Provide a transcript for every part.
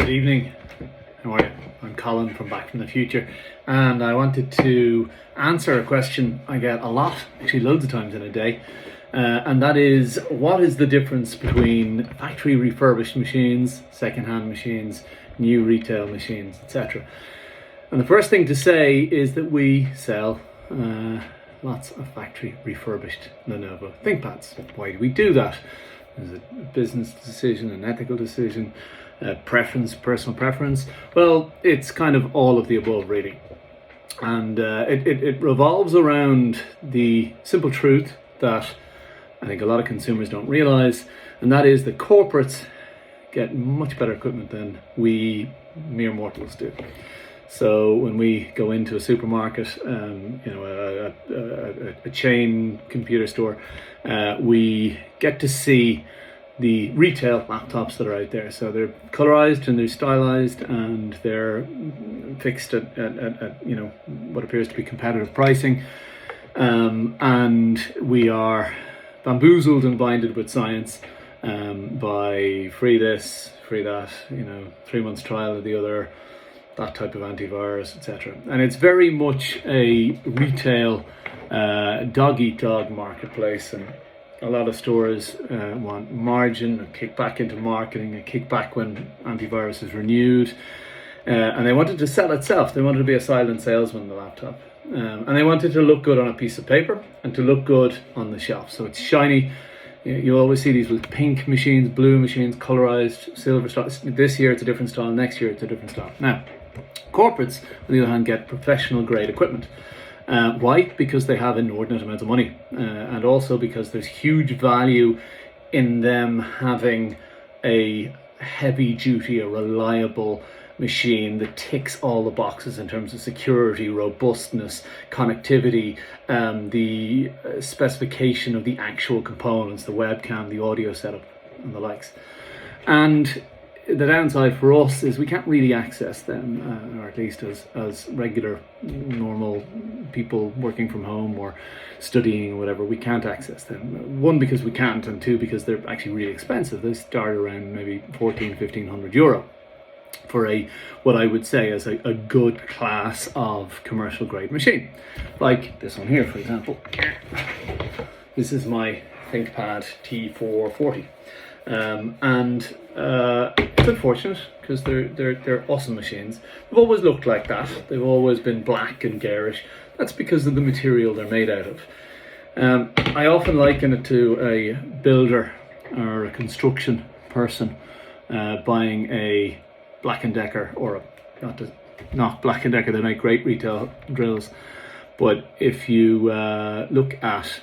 Good evening. How are you? I'm Colin from Back from the Future, and I wanted to answer a question I get a lot, actually loads of times in a day, and that is, what is the difference between factory refurbished machines, second-hand machines, new retail machines, etc. And the first thing to say is that we sell lots of factory refurbished Lenovo ThinkPads. Why do we do that? Is it a business decision, an ethical decision, preference, personal preference? Well, it's kind of all of the above, really. And it revolves around the simple truth that I think a lot of consumers don't realize, and that is that corporates get much better equipment than we mere mortals do. So when we go into a supermarket, a chain computer store, we get to see the retail laptops that are out there. So they're colorized and they're stylized and they're fixed at what appears to be competitive pricing, and we are bamboozled and blinded with science by free this, free that, 3 months trial of the other, that type of antivirus, etc. And it's very much a retail dog-eat-dog marketplace, and a lot of stores want margin, a kickback into marketing, a kickback when antivirus is renewed, and they wanted to sell itself. They wanted to be a silent salesman in the laptop, and they wanted to look good on a piece of paper and to look good on the shelf. So it's shiny. You always see these with pink machines, blue machines, colorized, silver style. This year it's a different style, next year it's a different style. Now, corporates, on the other hand, get professional grade equipment. Why? Because they have inordinate amounts of money, and also because there's huge value in them having a heavy duty, a reliable machine that ticks all the boxes in terms of security, robustness, connectivity, the specification of the actual components, the webcam, the audio setup, and the likes. And the downside for us is we can't really access them, or at least as regular, normal people working from home or studying or whatever, we can't access them. One, because we can't, and two, because they're actually really expensive. They start around maybe €1,400-1,500 for what I would say is a good class of commercial grade machine. Like this one here, for example. This is my ThinkPad T440. And it's unfortunate because they're awesome machines. They've always looked like that. They've always been black and garish. That's because of the material they're made out of. I often liken it to a builder or a construction person buying a Black & Decker, or not Black & Decker, they make great retail drills, but if you look at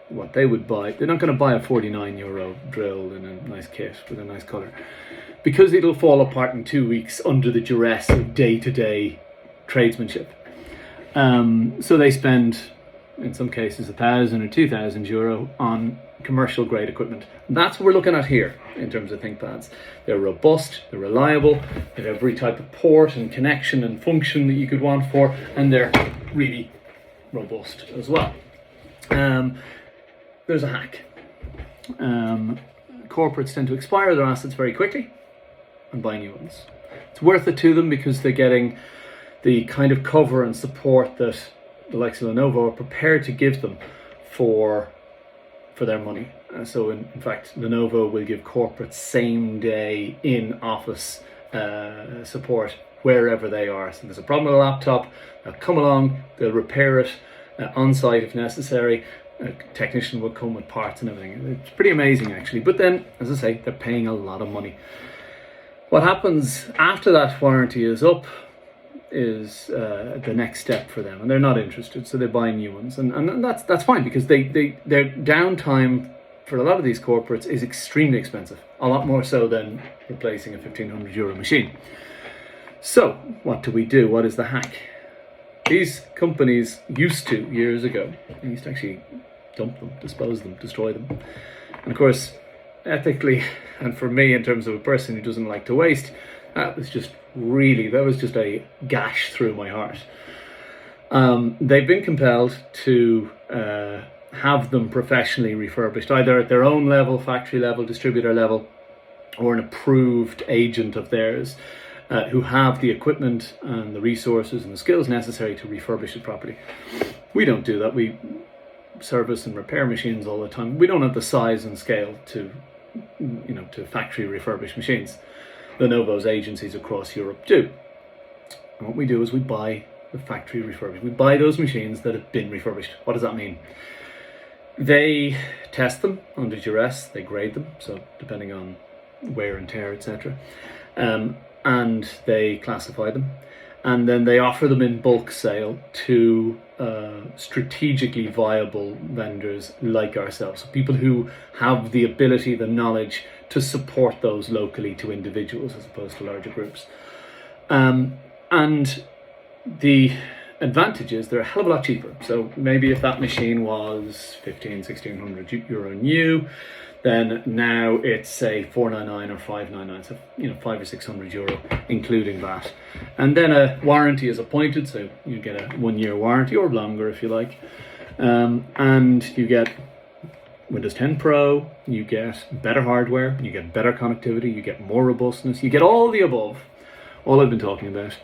what they would buy, they're not going to buy a €49 drill in a nice kit with a nice colour, because it'll fall apart in 2 weeks under the duress of day-to-day tradesmanship. So they spend, in some cases, €1,000 or €2,000 on commercial grade equipment. And that's what we're looking at here in terms of ThinkPads. They're robust, they're reliable, they have every type of port and connection and function that you could want for, and they're really robust as well. There's a hack. Corporates tend to expire their assets very quickly and buy new ones. It's worth it to them because they're getting the kind of cover and support that the likes of Lenovo are prepared to give them for their money. So in fact, Lenovo will give corporates same day in office support wherever they are. So there's a problem with a laptop, they'll come along, they'll repair it on site if necessary. A technician will come with parts and everything. It's pretty amazing, actually. But then, as I say, they're paying a lot of money. What happens after that warranty is up is the next step for them, and they're not interested, so they buy new ones, and that's fine, because their downtime for a lot of these corporates is extremely expensive, a lot more so than replacing a €1,500 machine. So what do we do? What is the hack? These companies used to, years ago, they used to actually dump them, dispose them, destroy them. And of course, ethically, and for me, in terms of a person who doesn't like to waste, that was just a gash through my heart. They've been compelled to have them professionally refurbished, either at their own level, factory level, distributor level, or an approved agent of theirs who have the equipment and the resources and the skills necessary to refurbish it properly. We don't do that. We service and repair machines all the time. We don't have the size and scale to factory refurbish machines. Lenovo's agencies across Europe do. And what we do is we buy the factory refurbished. We buy those machines that have been refurbished. What does that mean? They test them under duress, they grade them, so depending on wear and tear, etc. And they classify them. And then they offer them in bulk sale to strategically viable vendors like ourselves. So people who have the ability, the knowledge to support those locally to individuals as opposed to larger groups. And the advantage is they're a hell of a lot cheaper. So maybe if that machine was 1,500, 1,600 euro new, then now it's say 499 or 599, so 500 or 600 euro including that. And then a warranty is appointed, so you get a 1 year warranty or longer if you like, and you get Windows 10 Pro, you get better hardware, you get better connectivity, you get more robustness, you get all the above, all I've been talking about,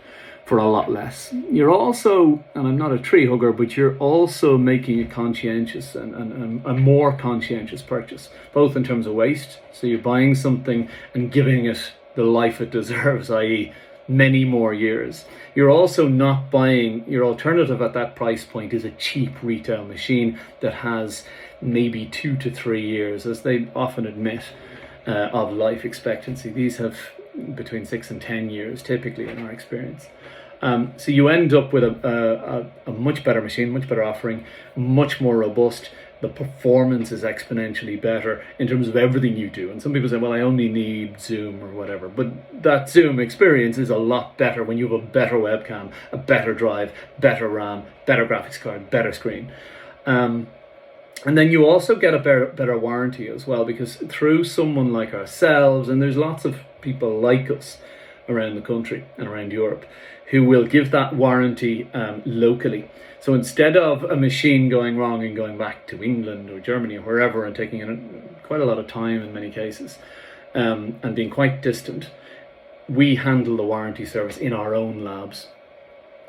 for a lot less. You're also, and I'm not a tree hugger, but you're also making a conscientious and a more conscientious purchase, both in terms of waste. So you're buying something and giving it the life it deserves, i.e. many more years. You're also not buying, your alternative at that price point is a cheap retail machine that has maybe 2 to 3 years, as they often admit, of life expectancy. These have between 6 and 10 years typically in our experience. So you end up with a much better machine, much better offering, much more robust. The performance is exponentially better in terms of everything you do. And some people say, well, I only need Zoom or whatever. But that Zoom experience is a lot better when you have a better webcam, a better drive, better RAM, better graphics card, better screen. And then you also get a better warranty as well, because through someone like ourselves, and there's lots of people like us around the country and around Europe who will give that warranty locally. So instead of a machine going wrong and going back to England or Germany or wherever and taking quite a lot of time in many cases and being quite distant, we handle the warranty service in our own labs.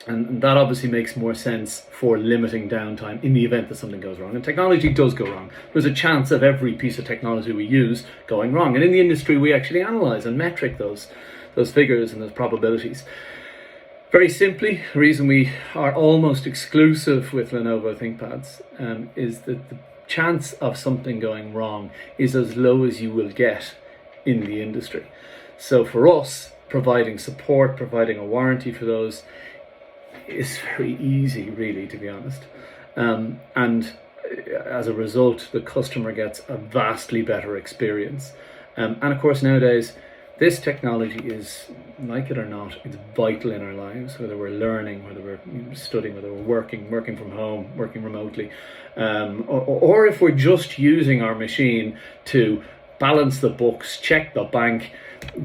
And that obviously makes more sense for limiting downtime in the event that something goes wrong. And technology does go wrong. There's a chance of every piece of technology we use going wrong. And in the industry, we actually analyze and metric those figures and those probabilities. Very simply, the reason we are almost exclusive with Lenovo ThinkPads is that the chance of something going wrong is as low as you will get in the industry. So for us, providing support, providing a warranty for those is very easy, really, to be honest. And as a result, the customer gets a vastly better experience. And of course, nowadays, this technology is, like it or not, it's vital in our lives, whether we're learning, whether we're studying, whether we're working from home, working remotely, or if we're just using our machine to balance the books, check the bank,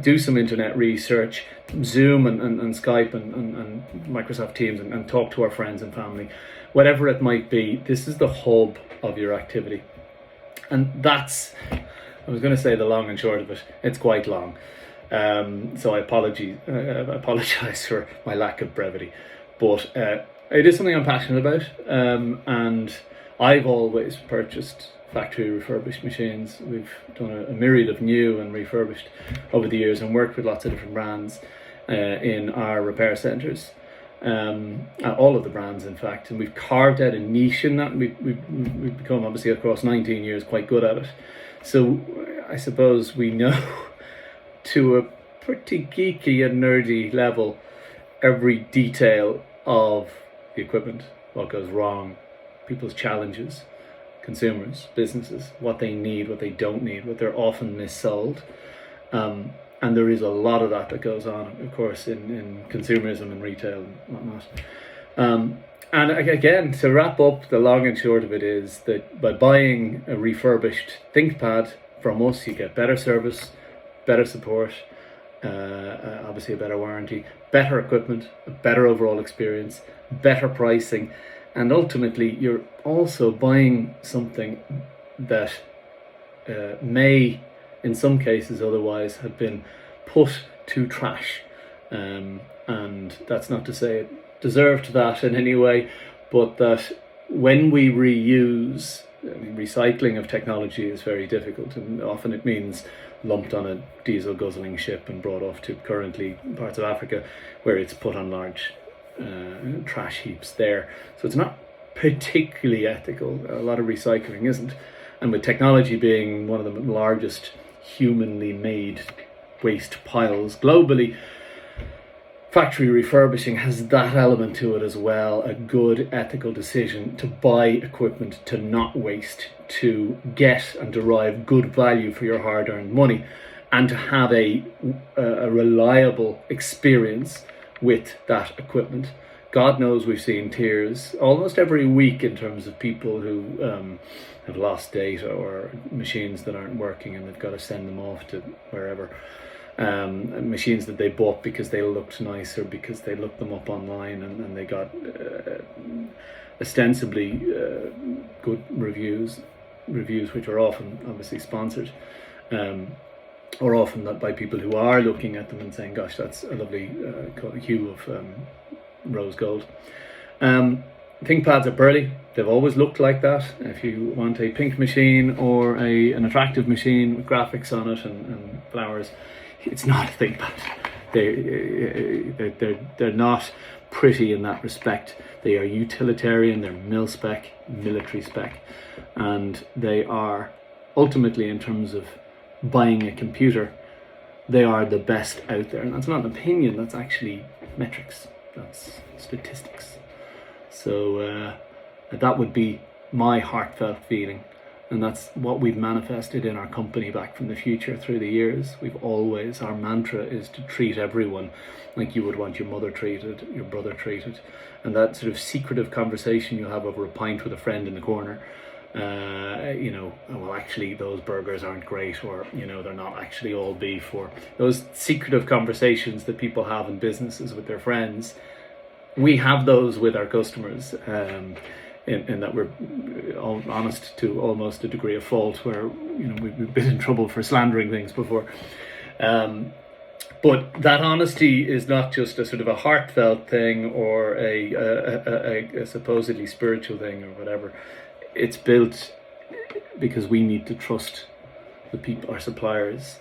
do some internet research, Zoom and Skype and Microsoft Teams and talk to our friends and family, whatever it might be. This is the hub of your activity. And that's, I was going to say the long and short of it, it's quite long. So I apologize for my lack of brevity, but it is something I'm passionate about, and I've always purchased factory refurbished machines. We've done a myriad of new and refurbished over the years and worked with lots of different brands in our repair centres, all of the brands in fact, and we've carved out a niche in that. We've become, obviously across 19 years, quite good at it. So I suppose we know to a pretty geeky and nerdy level every detail of the equipment, what goes wrong, people's challenges, consumers, businesses, what they need, what they don't need, what they're often missold. And there is a lot of that goes on, of course, in consumerism and retail and whatnot. And again, to wrap up, the long and short of it is that by buying a refurbished ThinkPad from us, you get better service, better support, obviously a better warranty, better equipment, a better overall experience, better pricing, and ultimately you're also buying something that may in some cases otherwise have been put to trash. And that's not to say it deserved that in any way, but that when we reuse, recycling of technology is very difficult, and often it means lumped on a diesel guzzling ship and brought off to currently parts of Africa where it's put on large trash heaps there. So it's not particularly ethical. A lot of recycling isn't. And with technology being one of the largest humanly made waste piles globally, factory refurbishing has that element to it as well. A good ethical decision to buy equipment to not waste, to get and derive good value for your hard-earned money, and to have a reliable experience with that equipment. God knows we've seen tears almost every week in terms of people who have lost data or machines that aren't working and they've got to send them off to wherever. Machines that they bought because they looked nice or because they looked them up online and they got ostensibly good reviews which are often obviously sponsored, or often that by people who are looking at them and saying, gosh, that's a lovely hue of rose gold. ThinkPads are pearly. They've always looked like that. If you want a pink machine or an attractive machine with graphics on it and flowers, it's not a ThinkPad. They're not pretty in that respect. They are utilitarian, they're mil-spec, military spec, and they are ultimately, in terms of buying a computer, they are the best out there. And that's not an opinion, that's actually metrics, that's statistics. So that would be my heartfelt feeling. And that's what we've manifested in our company Back from the Future through the years. Our mantra is to treat everyone like you would want your mother treated, your brother treated. And that sort of secretive conversation you'll have over a pint with a friend in the corner, well, actually those burgers aren't great, or, they're not actually all beef, or those secretive conversations that people have in businesses with their friends. We have those with our customers. In that we're honest to almost a degree of fault, where we've been in trouble for slandering things before. But that honesty is not just a sort of a heartfelt thing or a supposedly spiritual thing or whatever. It's built because we need to trust the people, our suppliers,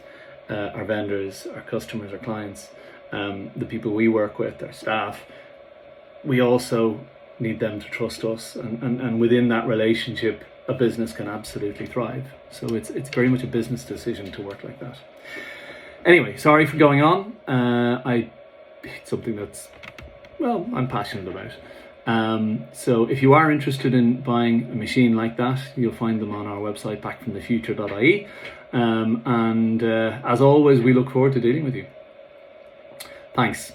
our vendors, our customers, our clients, the people we work with, our staff. We also need them to trust us, and within that relationship a business can absolutely thrive. So it's very much a business decision to work like that. Anyway, sorry for going on. It's something that's, well, I'm passionate about. So if you are interested in buying a machine like that, you'll find them on our website, backfromthefuture.ie, and as always, we look forward to dealing with you. Thanks.